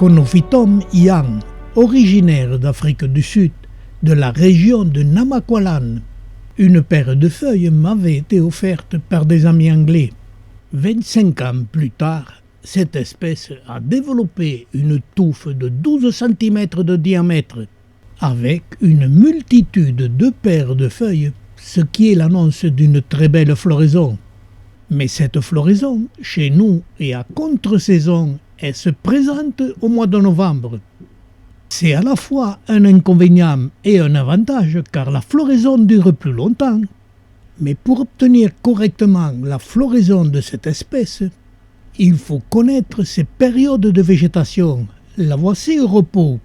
Conophytum yang, originaire d'Afrique du Sud, de la région de Namaqualand. Une paire de feuilles m'avait été offerte par des amis anglais. 25 ans plus tard, cette espèce a développé une touffe de 12 cm de diamètre, avec une multitude de paires de feuilles, ce qui est l'annonce d'une très belle floraison. Mais cette floraison, chez nous et à contre-saison, elle se présente au mois de novembre. C'est à la fois un inconvénient et un avantage car la floraison dure plus longtemps. Mais pour obtenir correctement la floraison de cette espèce, il faut connaître ses périodes de végétation. La voici au repos,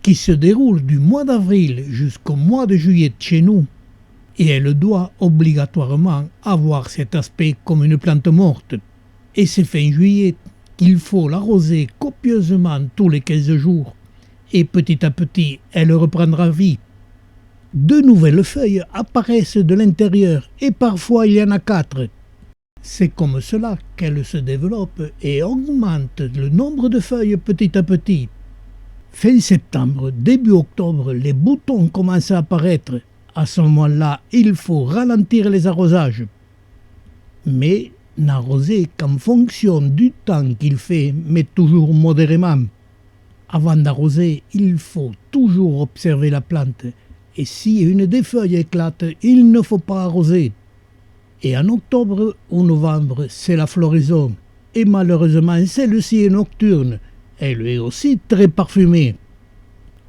qui se déroule du mois d'avril jusqu'au mois de juillet chez nous. Et elle doit obligatoirement avoir cet aspect comme une plante morte. Et c'est fin juillet qu'il faut l'arroser copieusement tous les 15 jours. Et petit à petit, elle reprendra vie. De nouvelles feuilles apparaissent de l'intérieur et parfois il y en a 4. C'est comme cela qu'elle se développe et augmente le nombre de feuilles petit à petit. Fin septembre, début octobre, les boutons commencent à apparaître. À ce moment-là, il faut ralentir les arrosages. Mais n'arroser qu'en fonction du temps qu'il fait, mais toujours modérément. Avant d'arroser, il faut toujours observer la plante. Et si une des feuilles éclate, il ne faut pas arroser. Et en octobre ou novembre, c'est la floraison. Et malheureusement, celle-ci est nocturne. Elle est aussi très parfumée.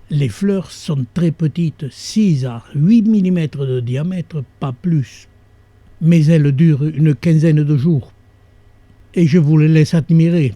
Les fleurs sont très petites, 6 à 8 mm de diamètre, pas plus. Mais elles durent une quinzaine de jours. Et je vous les laisse admirer.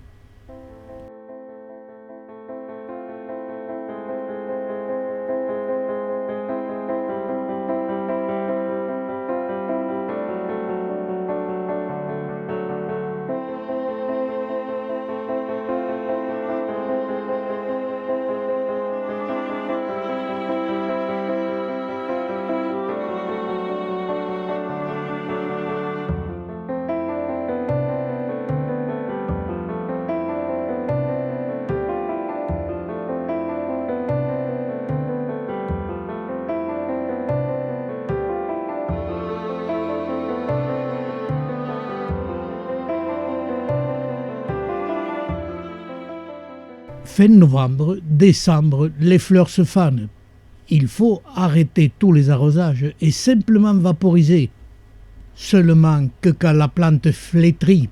Fin novembre, décembre, les fleurs se fanent. Il faut arrêter tous les arrosages et simplement vaporiser. Seulement que quand la plante flétrit,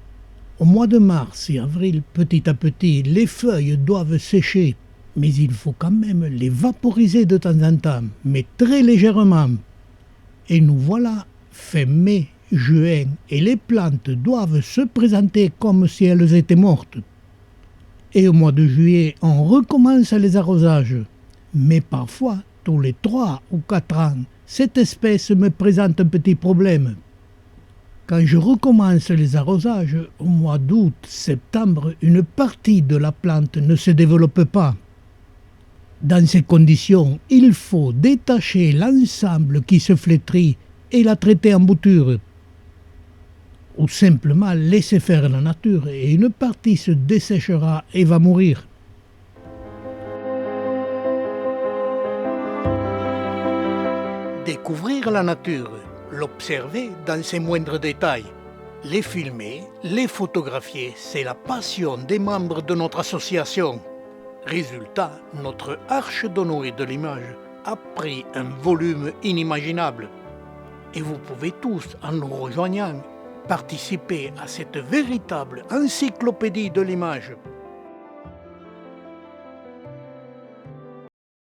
au mois de mars et avril, petit à petit, les feuilles doivent sécher. Mais il faut quand même les vaporiser de temps en temps, mais très légèrement. Et nous voilà fin mai, juin, et les plantes doivent se présenter comme si elles étaient mortes. Et au mois de juillet, on recommence les arrosages. Mais parfois, tous les 3 ou 4 ans, cette espèce me présente un petit problème. Quand je recommence les arrosages, au mois d'août, septembre, une partie de la plante ne se développe pas. Dans ces conditions, il faut détacher l'ensemble qui se flétrit et la traiter en bouture. Ou simplement laisser faire la nature et une partie se desséchera et va mourir. Découvrir la nature, l'observer dans ses moindres détails, les filmer, les photographier, c'est la passion des membres de notre association. Résultat, notre arche de Noé de l'image a pris un volume inimaginable. Et vous pouvez tous, en nous rejoignant, participer à cette véritable encyclopédie de l'image.